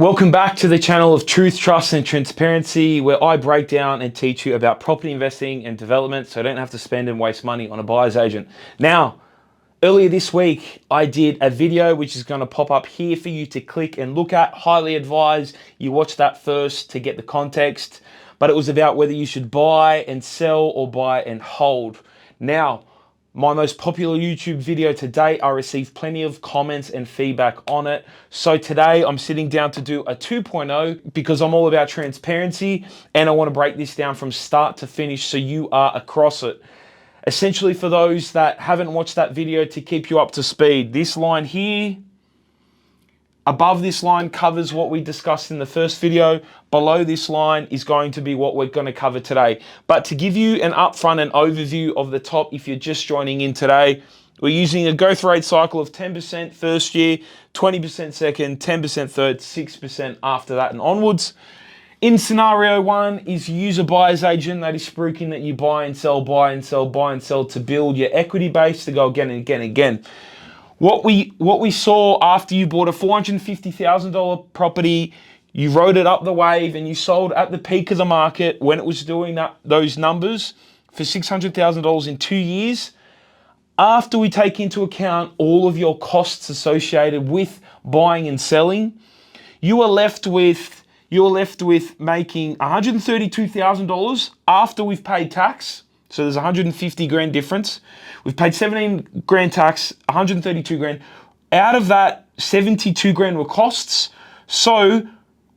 Welcome back to the channel of Truth, Trust and Transparency, where I break down and teach you about property investing and development so I don't have to spend and waste money on a buyer's agent. Now, earlier this week, I did a video which is going to pop up here for you to click and look at. Highly advise you watch that first to get the context, but it was about whether you should buy and sell or buy and hold. Now, my most popular YouTube video to date, I received plenty of comments and feedback on it. So today I'm sitting down to do a 2.0 because I'm all about transparency and I want to break this down from start to finish so you are across it. Essentially, for those that haven't watched that video, to keep you up to speed, this line here, above this line covers what we discussed in the first video. Below this line is going to be what we're going to cover today. But to give you an upfront and overview of the top, if you're just joining in today, we're using a growth rate cycle of 10% first year, 20% second, 10% third, 6% after that and onwards. In scenario one is you use a buyer's agent that is spruiking that you buy and sell, buy and sell, buy and sell to build your equity base to go again and again and again. What we saw after you bought a $450,000 property, you rode it up the wave and you sold at the peak of the market when it was doing those numbers for $600,000 in 2 years. After we take into account all of your costs associated with buying and selling, you are left with making $132,000 after we've paid tax. So there's 150 grand difference. We've paid 17 grand tax, 132 grand. Out of that, 72 grand were costs. So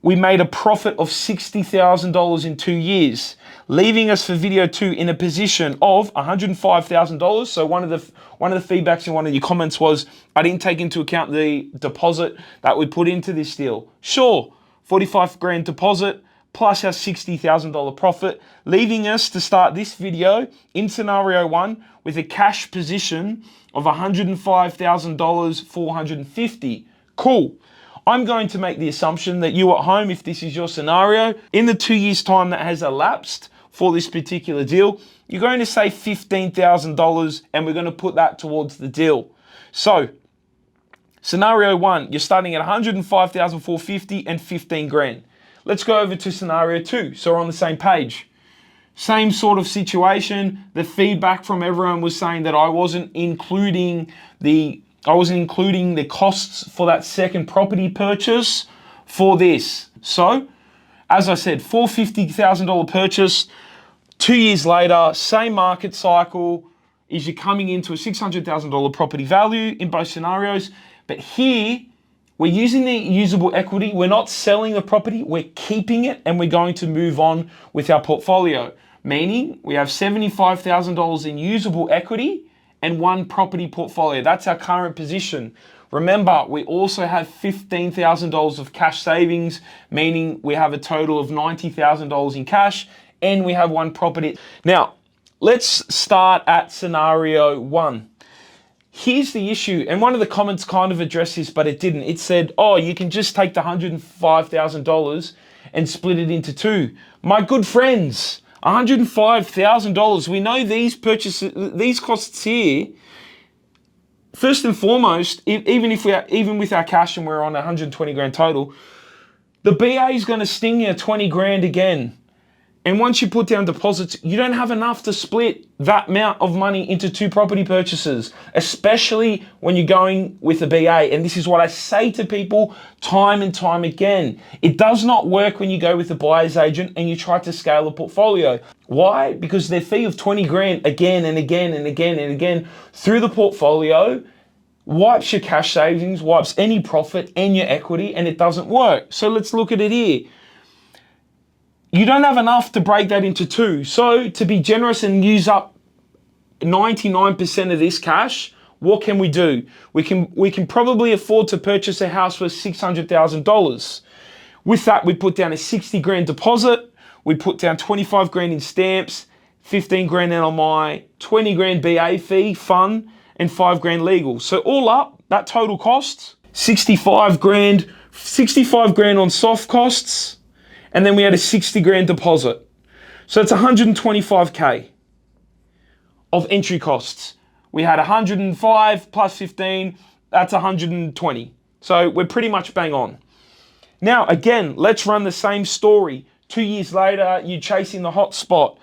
we made a profit of $60,000 in 2 years, leaving us for video two in a position of $105,000. So one of the feedbacks in one of your comments was, I didn't take into account the deposit that we put into this deal. Sure, 45 grand deposit, plus our $60,000 profit, leaving us to start this video in scenario one with a cash position of $105,450. Cool. I'm going to make the assumption that you at home, if this is your scenario, in the 2 years' time that has elapsed for this particular deal, you're going to save $15,000 and we're going to put that towards the deal. So, scenario one, you're starting at $105,450 and 15 grand. Let's go over to scenario two, so we're on the same page. Same sort of situation. The feedback from everyone was saying that I wasn't including the costs for that second property purchase for this. So, as I said, $450,000 purchase, 2 years later, same market cycle, is you're coming into a $600,000 property value in both scenarios. But here, we're using the usable equity. We're not selling the property. We're keeping it and we're going to move on with our portfolio. Meaning we have $75,000 in usable equity and one property portfolio. That's our current position. Remember, we also have $15,000 of cash savings, meaning we have a total of $90,000 in cash and we have one property. Now, let's start at scenario one. Here's the issue, and one of the comments kind of addressed this, but it didn't. It said, oh, you can just take the $105,000 and split it into two. My good friends, $105,000. We know these costs here. First and foremost, even with our cash and we're on 120 grand total, the BA is going to sting you 20 grand again. And once you put down deposits, you don't have enough to split that amount of money into two property purchases, especially when you're going with a BA. And this is what I say to people time and time again. It does not work when you go with a buyer's agent and you try to scale a portfolio. Why? Because their fee of 20 grand again and again and again and again through the portfolio wipes your cash savings, wipes any profit and your equity, and it doesn't work. So let's look at it here. You don't have enough to break that into two. So to be generous and use up 99% of this cash, what can we do? We can probably afford to purchase a house for $600,000. With that, we put down a 60 grand deposit. We put down 25 grand in stamps, 15 grand LMI, 20 grand BA fee, fund, and 5 grand legal. So all up, that total costs 65 grand on soft costs. And then we had a 60 grand deposit. So it's 125K of entry costs. We had 105 plus 15, that's 120. So we're pretty much bang on. Now, again, let's run the same story. 2 years later, you're chasing the hot spot.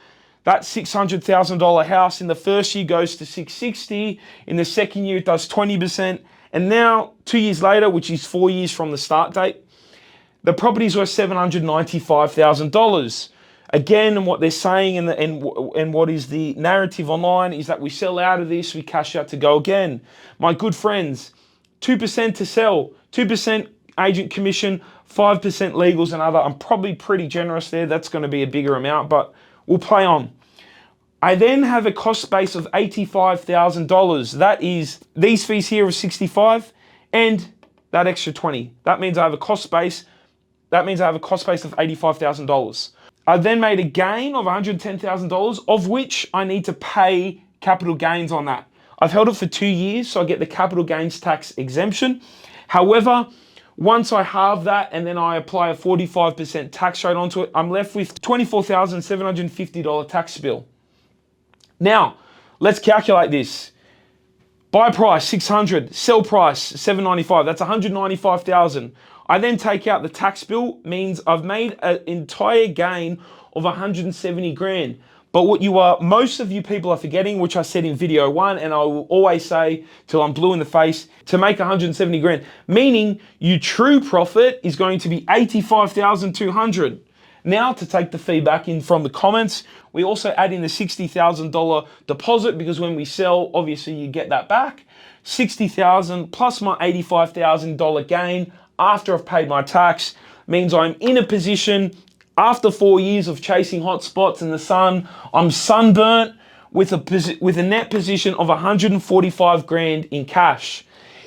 That $600,000 house in the first year goes to 660. In the second year, it does 20%. And now, 2 years later, which is 4 years from the start date, the property's worth $795,000. Again, what they're saying and what is the narrative online is that we sell out of this, we cash out to go again. My good friends, 2% to sell, 2% agent commission, 5% legals and other. I'm probably pretty generous there. That's going to be a bigger amount, but we'll play on. I then have a cost base of $85,000. That is these fees here of 65 and that extra 20. That means I have a cost base. That means I have a cost base of $85,000. I then made a gain of $110,000, of which I need to pay capital gains on that. I've held it for 2 years, so I get the capital gains tax exemption. However, once I halve that and then I apply a 45% tax rate onto it, I'm left with $24,750 tax bill. Now, let's calculate this. Buy price, 600, sell price, 795. That's 195,000. I then take out the tax bill, means I've made an entire gain of 170 grand. But what most of you people are forgetting, which I said in video 1, and I will always say till I'm blue in the face, to make 170 grand, meaning your true profit is going to be 85,200. Now, to take the feedback in from the comments, we also add in the $60,000 deposit, because when we sell, obviously you get that back. 60,000 plus my $85,000 gain after I've paid my tax means I'm in a position after 4 years of chasing hot spots in the sun. I'm sunburnt with a net position of 145 grand in cash.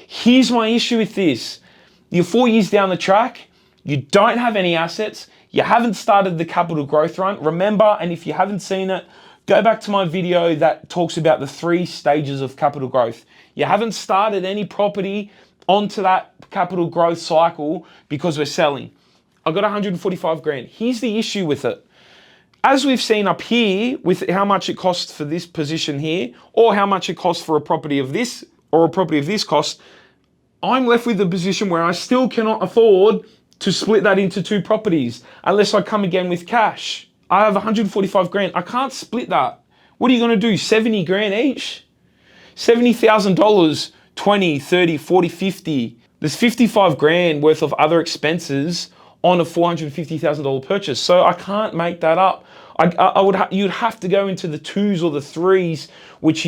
Here's my issue with this. You're 4 years down the track, you don't have any assets, you haven't started the capital growth run. Remember, and if you haven't seen it, go back to my video that talks about the 3 stages of capital growth. You haven't started any property onto that capital growth cycle because we're selling. I got 145 grand. Here's the issue with it. As we've seen up here with how much it costs for this position here, or how much it costs for a property of this, or a property of this cost, I'm left with a position where I still cannot afford to split that into 2 properties unless I come again with cash. I have 145 grand. I can't split that. What are you going to do? 70 grand each? $70,000, 20, 30, 40, 50. There's 55 grand worth of other expenses on a $450,000 purchase. So I can't make that up. You'd have to go into the 2s or the 3s, which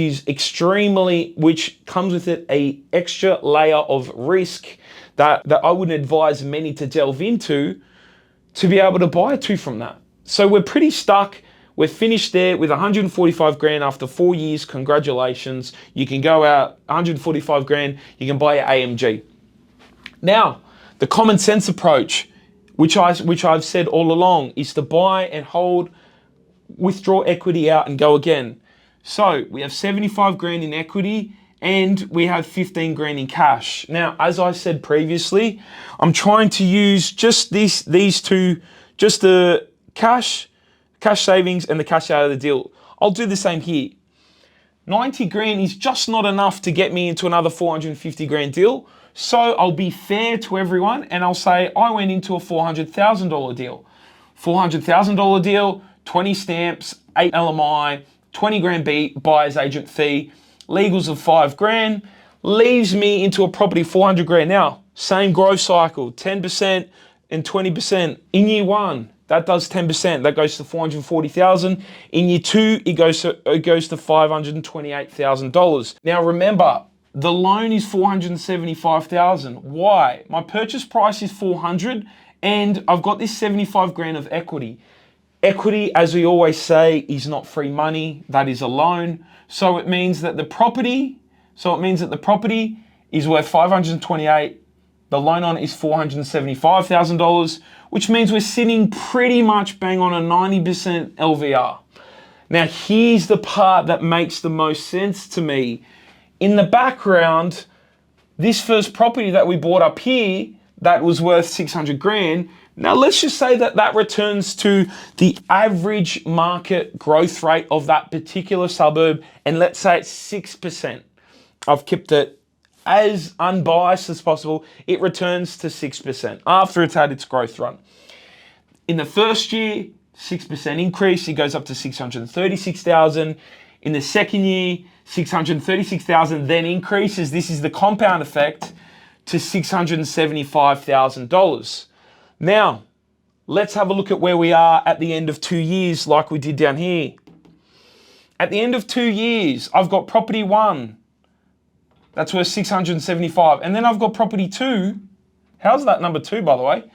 comes with it a extra layer of risk that I wouldn't advise many to delve into to be able to buy 2 from that. So we're pretty stuck. We're finished there with 145 grand after 4 years. Congratulations. You can go out 145 grand. You can buy your AMG. Now, the common sense approach, which I've said all along, is to buy and hold, withdraw equity out and go again. So we have 75 grand in equity and we have 15 grand in cash. Now, as I said previously, I'm trying to use just these 2, just the cash savings and the cash out of the deal. I'll do the same here. 90 grand is just not enough to get me into another 450 grand deal. So I'll be fair to everyone and I'll say I went into a $400,000 deal. $400,000 deal, 20 stamps, 8 LMI, 20 grand buyer's agent fee, legals of 5 grand, leaves me into a property 400 grand. Now, same growth cycle, 10% and 20%. In year 1, that does 10%. That goes to 440,000. In year 2, it goes to $528,000. Now remember, the loan is 475,000. Why? My purchase price is 400 and I've got this 75 grand of equity. Equity, as we always say, is not free money. That is a loan. So it means that the property is worth 528. The loan on it is $475,000, which means we're sitting pretty much bang on a 90% LVR. Now, here's the part that makes the most sense to me. In the background, this first property that we bought up here, that was worth 600 grand. Now, let's just say that that returns to the average market growth rate of that particular suburb, and let's say it's 6%. I've kept it as unbiased as possible, it returns to 6% after it's had its growth run. In the first year, 6% increase, it goes up to 636,000. In the second year, 636,000 then increases. This is the compound effect to $675,000. Now, let's have a look at where we are at the end of 2 years, like we did down here. At the end of 2 years, I've got property 1. That's worth 675. And then I've got property 2. How's that number 2, by the way?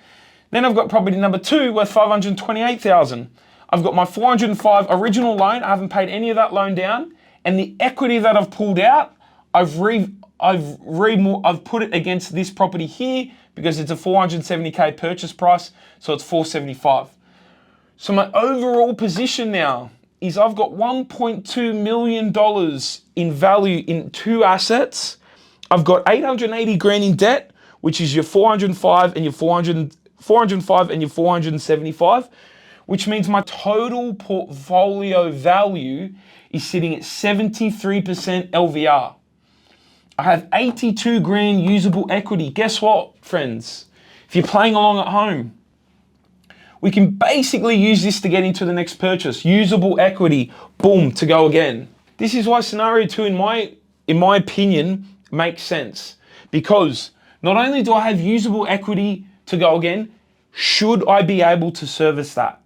Then I've got property number 2 worth 528,000. I've got my 405 original loan. I haven't paid any of that loan down. And the equity that I've pulled out, I've put it against this property here because it's a 470K purchase price. So it's 475. So my overall position now is I've got $1.2 million in value in 2 assets. I've got 880 grand in debt, which is your 405 and your 405 and your 475, which means my total portfolio value is sitting at 73% LVR. I have 82 grand usable equity. Guess what, friends? If you're playing along at home, we can basically use this to get into the next purchase. Usable equity, boom, to go again. This is why scenario 2, in my opinion, makes sense. Because not only do I have usable equity to go again, should I be able to service that?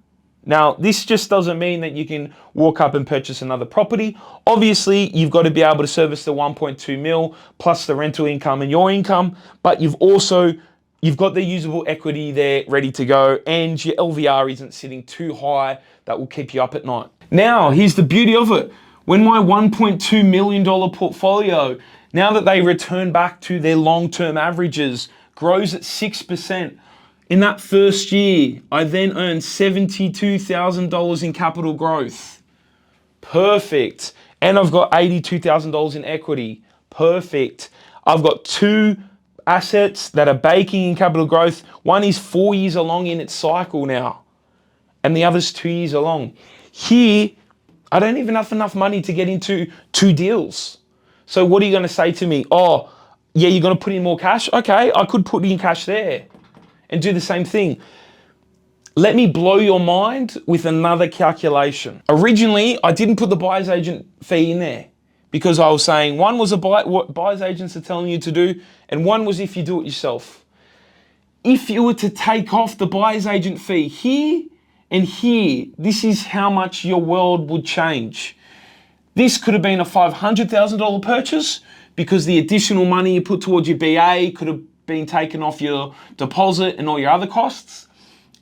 Now, this just doesn't mean that you can walk up and purchase another property. Obviously, you've got to be able to service the 1.2 mil plus the rental income and your income, but you've got the usable equity there ready to go, and your LVR isn't sitting too high that will keep you up at night. Now, here's the beauty of it. When my $1.2 million portfolio, now that they return back to their long-term averages, grows at 6%, in that first year, I then earned $72,000 in capital growth. Perfect. And I've got $82,000 in equity. Perfect. I've got 2 assets that are baking in capital growth. One is 4 years along in its cycle now, and the other's 2 years along. Here, I don't even have enough money to get into 2 deals. So what are you going to say to me? Oh, yeah, you're going to put in more cash? Okay, I could put in cash there and do the same thing. Let me blow your mind with another calculation. Originally, I didn't put the buyer's agent fee in there because I was saying one was what buyer's agents are telling you to do, and one was if you do it yourself. If you were to take off the buyer's agent fee here and here, this is how much your world would change. This could have been a $500,000 purchase because the additional money you put towards your BA could have been taken off your deposit and all your other costs.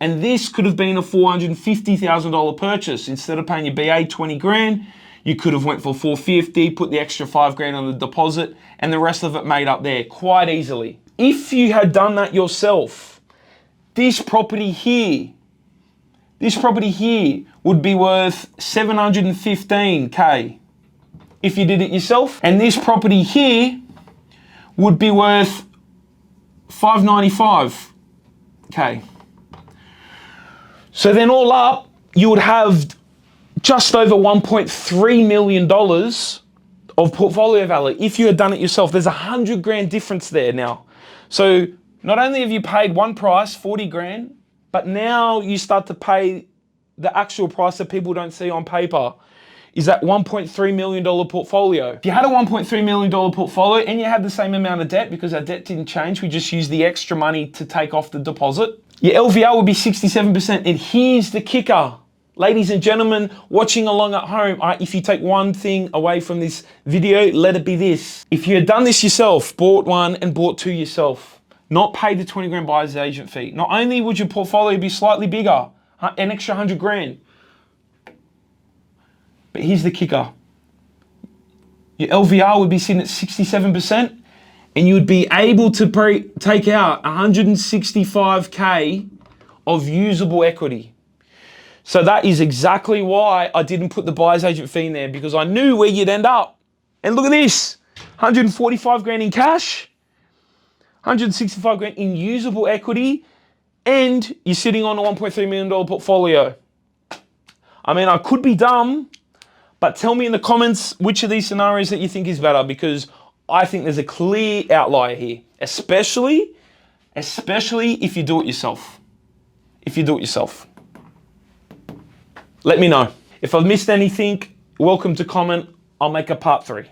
And this could have been a $450,000 purchase. Instead of paying your BA 20 grand, you could have went for 450, put the extra 5 grand on the deposit, and the rest of it made up there quite easily. If you had done that yourself, this property here would be worth 715K if you did it yourself. And this property here would be worth 595K. So then all up, you would have just over $1.3 million of portfolio value if you had done it yourself. There's 100 grand difference there now. So not only have you paid one price, 40 grand, but now you start to pay the actual price that people don't see on paper. Is that $1.3 million portfolio. If you had a $1.3 million portfolio and you had the same amount of debt, because our debt didn't change, we just used the extra money to take off the deposit, your LVR would be 67%. And here's the kicker. Ladies and gentlemen watching along at home, if you take one thing away from this video, let it be this. If you had done this yourself, bought 1 and bought 2 yourself, not paid the 20 grand buyer's agent fee, not only would your portfolio be slightly bigger, an extra 100 grand, but here's the kicker. Your LVR would be sitting at 67%, and you would be able to take out 165K of usable equity. So that is exactly why I didn't put the buyer's agent fee in there, because I knew where you'd end up. And look at this, 145 grand in cash, 165 grand in usable equity, and you're sitting on a $1.3 million portfolio. I mean, I could be dumb, but tell me in the comments which of these scenarios that you think is better, because I think there's a clear outlier here, especially if you do it yourself. If you do it yourself. Let me know. If I've missed anything, welcome to comment. I'll make a part 3.